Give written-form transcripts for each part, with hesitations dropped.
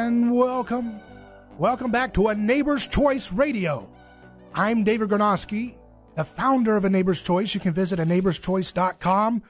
And welcome back to A Neighbor's Choice Radio. I'm David Gornoski, the founder of A Neighbor's Choice. You can visit aneighborschoice.com.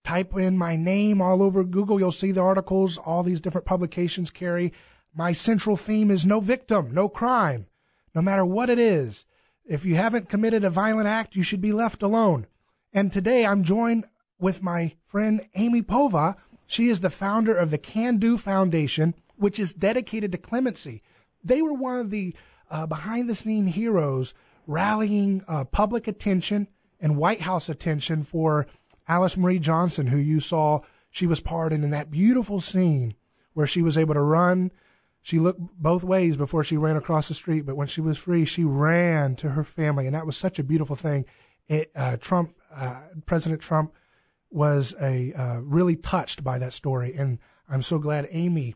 Type in my name all over Google. You'll see the articles all these different publications carry. My central theme is no victim, no crime, no matter what it is. If you haven't committed a violent act, you should be left alone. And today I'm joined with my friend Amy Povah. She is the founder of the Can Do Foundation, which is dedicated to clemency. They were one of the behind-the-scene heroes rallying public attention and White House attention for Alice Marie Johnson, who you saw she was part in that beautiful scene where she was able to run. She looked both ways before she ran across the street, but when she was free, she ran to her family, and that was such a beautiful thing. President Trump was really touched by that story, and I'm so glad Amy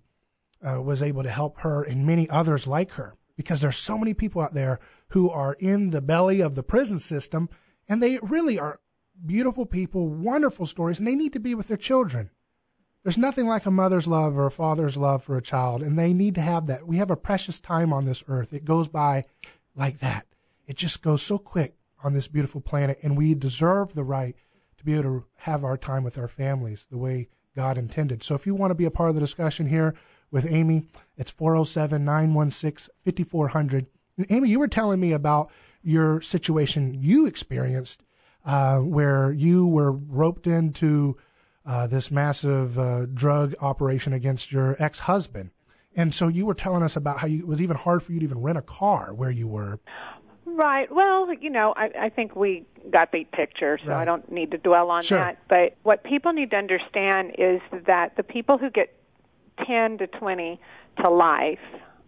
was able to help her and many others like her, because there's so many people out there who are in the belly of the prison system, and they really are beautiful people, wonderful stories, and they need to be with their children. There's nothing like a mother's love or a father's love for a child, and they need to have that. We have a precious time on this earth. It goes by like that. It just goes so quick on this beautiful planet, and we deserve the right to be able to have our time with our families the way God intended. So if you want to be a part of the discussion here with Amy, it's 407-916-5400. And Amy, you were telling me about your situation you experienced where you were roped into this massive drug operation against your ex-husband. And so you were telling us about how it was even hard for you to even rent a car where you were. Right. Well, I think we got the picture, so right. I don't need to dwell on that. But what people need to understand is that the people who get 10 to 20 to life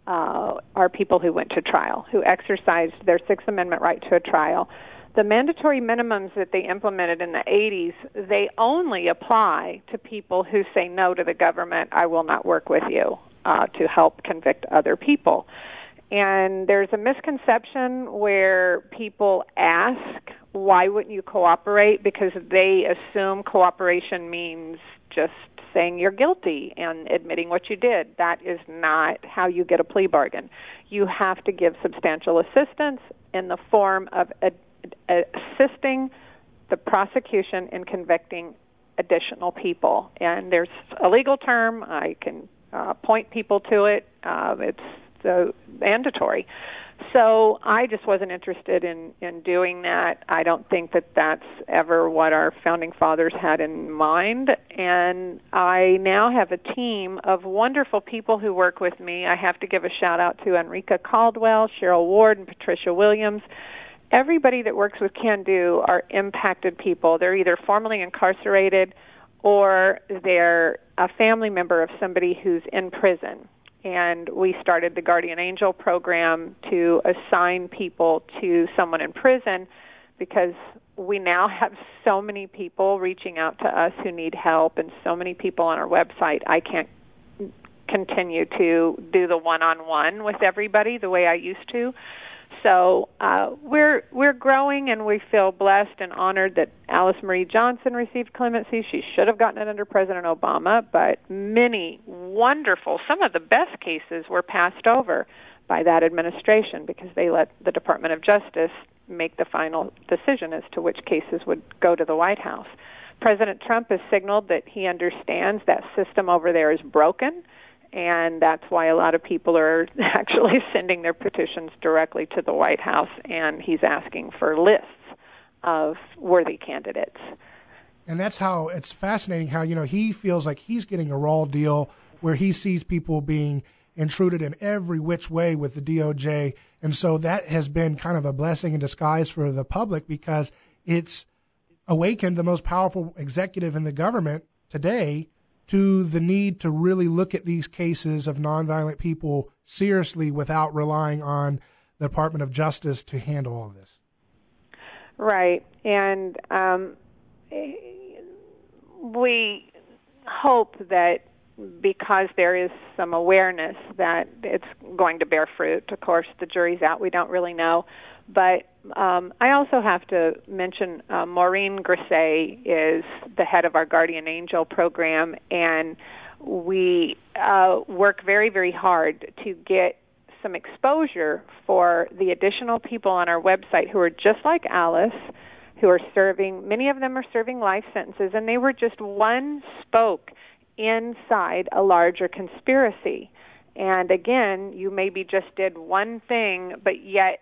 are people who went to trial, who exercised their Sixth Amendment right to a trial. The mandatory minimums that they implemented in the 80s, they only apply to people who say no to the government, I will not work with you, to help convict other people. And there's a misconception where people ask, why wouldn't you cooperate? Because they assume cooperation means just saying you're guilty and admitting what you did. That is not how you get a plea bargain. You have to give substantial assistance in the form of assisting the prosecution in convicting additional people. And there's a legal term. I can point people to it. It's mandatory. So I just wasn't interested in doing that. I don't think that that's ever what our founding fathers had in mind. And I now have a team of wonderful people who work with me. I have to give a shout-out to Enrica Caldwell, Cheryl Ward, and Patricia Williams. Everybody that works with Can Do are impacted people. They're either formerly incarcerated or they're a family member of somebody who's in prison. And we started the Guardian Angel program to assign people to someone in prison because we now have so many people reaching out to us who need help and so many people on our website. I can't continue to do the one-on-one with everybody the way I used to. So we're growing, and we feel blessed and honored that Alice Marie Johnson received clemency. She should have gotten it under President Obama, but many wonderful, some of the best cases were passed over by that administration because they let the Department of Justice make the final decision as to which cases would go to the White House. President Trump has signaled that he understands that system over there is broken, and that's why a lot of people are actually sending their petitions directly to the White House, and he's asking for lists of worthy candidates. And that's how it's fascinating how, he feels like he's getting a raw deal where he sees people being intruded in every which way with the DOJ. And so that has been kind of a blessing in disguise for the public because it's awakened the most powerful executive in the government today to the need to really look at these cases of nonviolent people seriously without relying on the Department of Justice to handle all of this. Right. And we hope that because there is some awareness that it's going to bear fruit. Of course, the jury's out. We don't really know. But I also have to mention Maureen Grisey is the head of our Guardian Angel program, and we work very, very hard to get some exposure for the additional people on our website who are just like Alice, who are serving, many of them are serving life sentences, and they were just one spoke inside a larger conspiracy. And again, you maybe just did one thing, but yet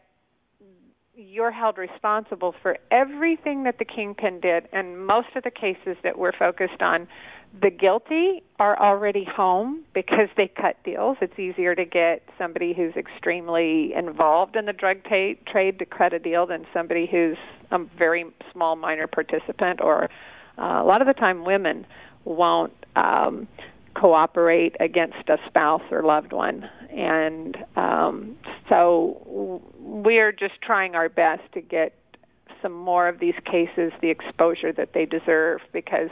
you're held responsible for everything that the kingpin did. And most of the cases that we're focused on, the guilty are already home because they cut deals. It's easier to get somebody who's extremely involved in the drug trade to cut a deal than somebody who's a very small minor participant, or a lot of the time women won't cooperate against a spouse or loved one. And so we're just trying our best to get some more of these cases the exposure that they deserve, because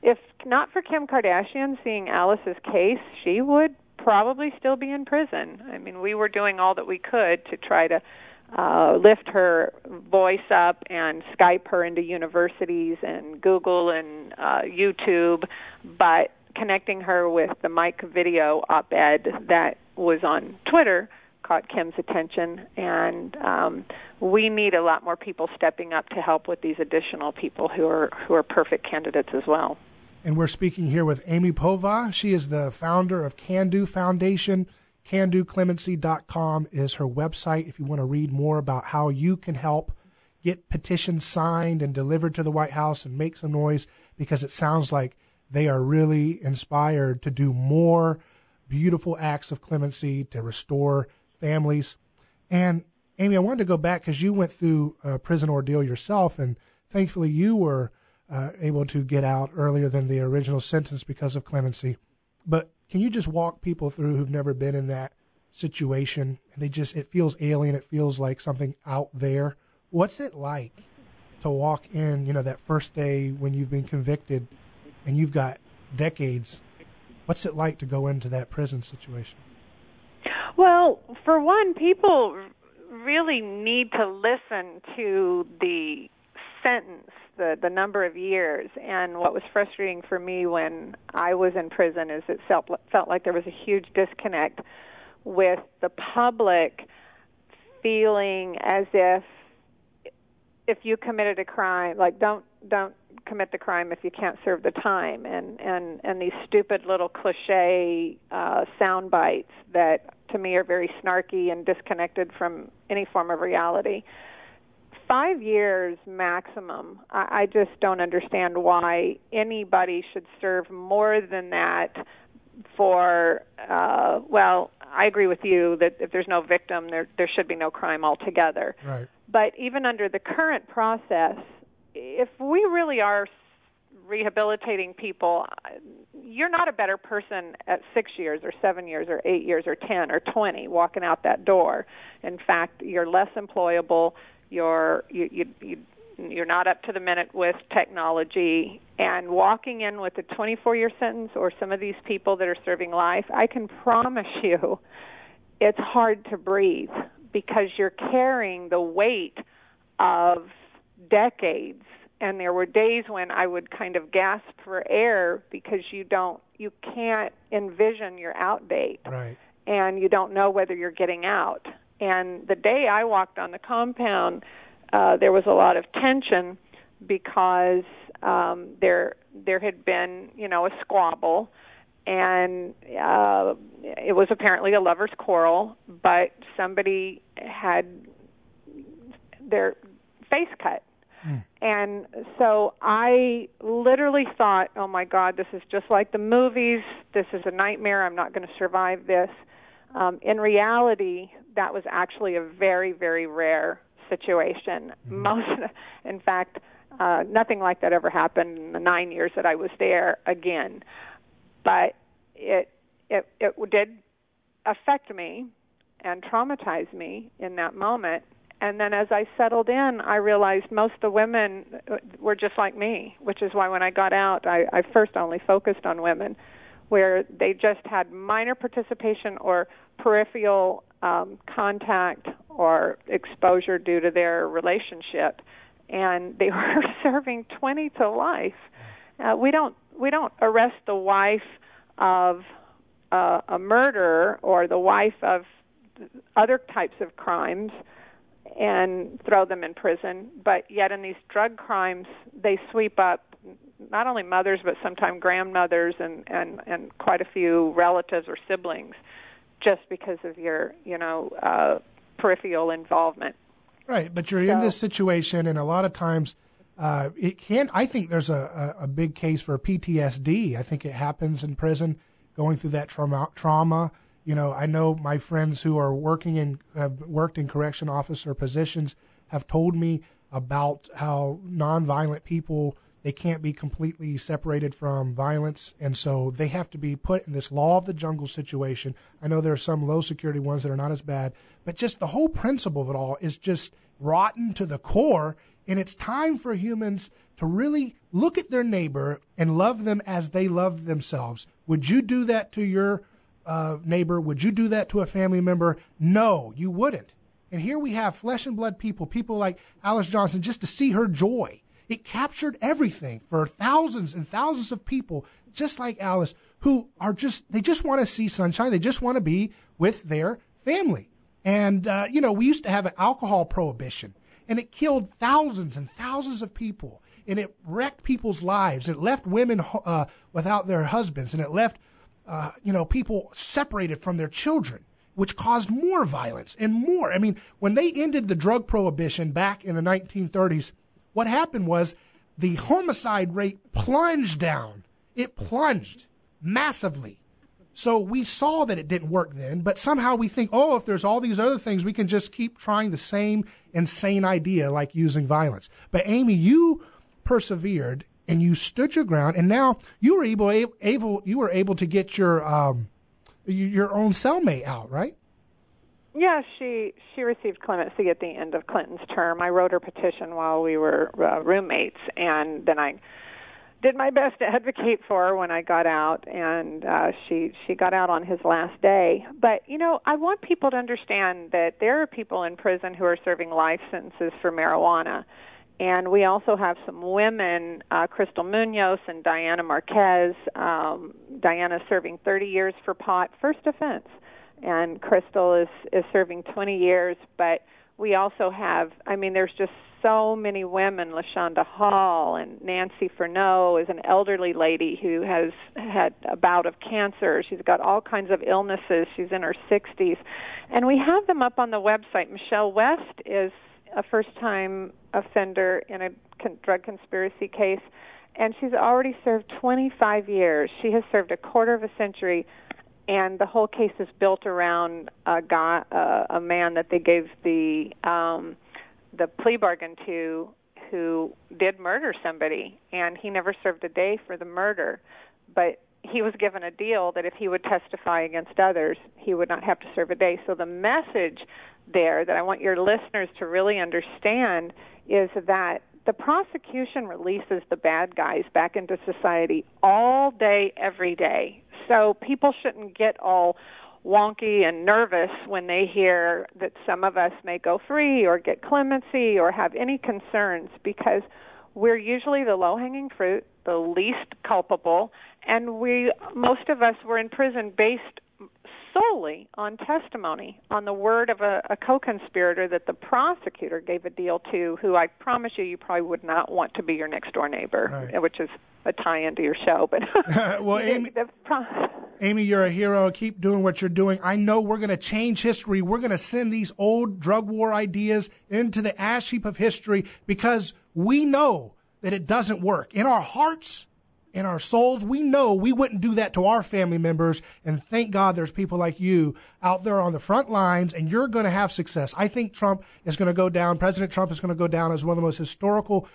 if not for Kim Kardashian seeing Alice's case, she would probably still be in prison. I mean, we were doing all that we could to try to lift her voice up and Skype her into universities and Google and YouTube, but connecting her with the Mike video op-ed that was on Twitter caught Kim's attention, and we need a lot more people stepping up to help with these additional people who are perfect candidates as well. And we're speaking here with Amy Povah. She is the founder of Can Do Foundation. CanDoClemency.com is her website if you want to read more about how you can help get petitions signed and delivered to the White House and make some noise, because it sounds like they are really inspired to do more beautiful acts of clemency to restore families. And Amy, I wanted to go back because you went through a prison ordeal yourself, and thankfully you were able to get out earlier than the original sentence because of clemency. But can you just walk people through who've never been in that situation, and it feels alien, it feels like something out there? What's it like to walk in, that first day when you've been convicted and you've got decades? What's it like to go into that prison situation? Well, for one, people really need to listen to the sentence, the number of years. And what was frustrating for me when I was in prison is it felt like there was a huge disconnect with the public feeling as if you committed a crime, like don't commit the crime if you can't serve the time, and these stupid little cliche sound bites that to me are very snarky and disconnected from any form of reality. 5 years maximum. I just don't understand why anybody should serve more than that for, I agree with you that if there's no victim, there should be no crime altogether. Right. But even under the current process, if we really are rehabilitating people, you're not a better person at 6 years or 7 years or 8 years or 10 or 20 walking out that door. In fact, you're less employable. You're not up to the minute with technology, and walking in with a 24-year sentence or some of these people that are serving life, I can promise you it's hard to breathe because you're carrying the weight of decades. And there were days when I would kind of gasp for air because you can't envision your out date. Right. And you don't know whether you're getting out. And the day I walked on the compound, there was a lot of tension because there had been, a squabble, and it was apparently a lover's quarrel, but somebody had their face cut. And so I literally thought, oh, my God, this is just like the movies. This is a nightmare. I'm not going to survive this. In reality, that was actually a very, very rare situation. In fact, nothing like that ever happened in the 9 years that I was there again. But it did affect me and traumatize me in that moment. And then as I settled in, I realized most of the women were just like me, which is why when I got out, I first only focused on women, where they just had minor participation or peripheral contact or exposure due to their relationship, and they were serving 20 to life. We don't arrest the wife of a murder or the wife of other types of crimes and throw them in prison. But yet in these drug crimes, they sweep up not only mothers but sometimes grandmothers and quite a few relatives or siblings just because of your, peripheral involvement. Right, but you're in this situation, and a lot of times I think there's a big case for PTSD. I think it happens in prison, going through that trauma. I know my friends who are have worked in correction officer positions have told me about how nonviolent people, they can't be completely separated from violence, and so they have to be put in this law of the jungle situation. I know there are some low-security ones that are not as bad, but just the whole principle of it all is just rotten to the core, and it's time for humans to really look at their neighbor and love them as they love themselves. Would you do that to your neighbor? Would you do that to a family member? No, you wouldn't. And here we have flesh and blood people like Alice Johnson, just to see her joy. It captured everything for thousands and thousands of people, just like Alice, who they just want to see sunshine. They just want to be with their family. And, we used to have an alcohol prohibition, and it killed thousands and thousands of people, and it wrecked people's lives. It left women without their husbands, and it left, people separated from their children, which caused more violence and more. I mean, when they ended the drug prohibition back in the 1930s, what happened was the homicide rate plunged down. It plunged massively. So we saw that it didn't work then, but somehow we think, if there's all these other things, we can just keep trying the same insane idea like using violence. But Amy, you persevered and you stood your ground, and now you were able to get your own cellmate out, right? Yeah, she received clemency at the end of Clinton's term. I wrote her petition while we were roommates, and then I did my best to advocate for her when I got out, and she got out on his last day. But, I want people to understand that there are people in prison who are serving life sentences for marijuana. And we also have some women, Crystal Munoz and Diana Marquez. Diana serving 30 years for pot, first offense. And Crystal is serving 20 years. But we also have, there's just so many women. LaShonda Hall and Nancy Furneaux is an elderly lady who has had a bout of cancer. She's got all kinds of illnesses. She's in her 60s. And we have them up on the website. Michelle West is a first-time offender in a drug conspiracy case, and she's already served 25 years. She has served a quarter of a century, and the whole case is built around a man that they gave the plea bargain to, who did murder somebody, and he never served a day for the murder, but he was given a deal that if he would testify against others, he would not have to serve a day. So the message there that I want your listeners to really understand is that the prosecution releases the bad guys back into society all day, every day. So people shouldn't get all wonky and nervous when they hear that some of us may go free or get clemency or have any concerns, because we're usually the low-hanging fruit, the least culpable, and most of us were in prison based solely on testimony, on the word of a co-conspirator that the prosecutor gave a deal to, who I promise you probably would not want to be your next-door neighbor, right, which is a tie-in to your show. But well, Amy, you're a hero. Keep doing what you're doing. I know we're going to change history. We're going to send these old drug war ideas into the ash heap of history, because we know that it doesn't work. In our hearts, in our souls, we know we wouldn't do that to our family members, and thank God there's people like you out there on the front lines, and you're going to have success. I think Trump is going to go down, President Trump is going to go down as one of the most historical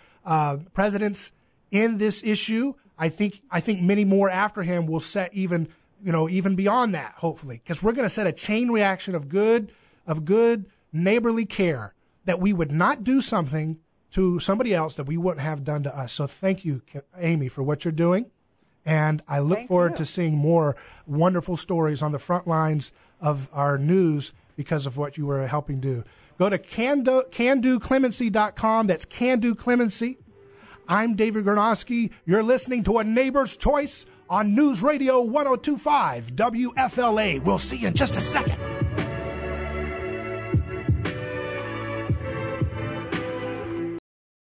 presidents in this issue. I think many more after him will set even beyond that, hopefully, because we're going to set a chain reaction of good neighborly care, that we would not do something to somebody else that we wouldn't have done to us. So thank you, Amy, for what you're doing. And I look forward to seeing more wonderful stories on the front lines of our news because of what you were helping do. Go to CanDoClemency.com. That's CanDo Clemency. I'm David Gornoski. You're listening to A Neighbor's Choice on News Radio 102.5 WFLA. We'll see you in just a second.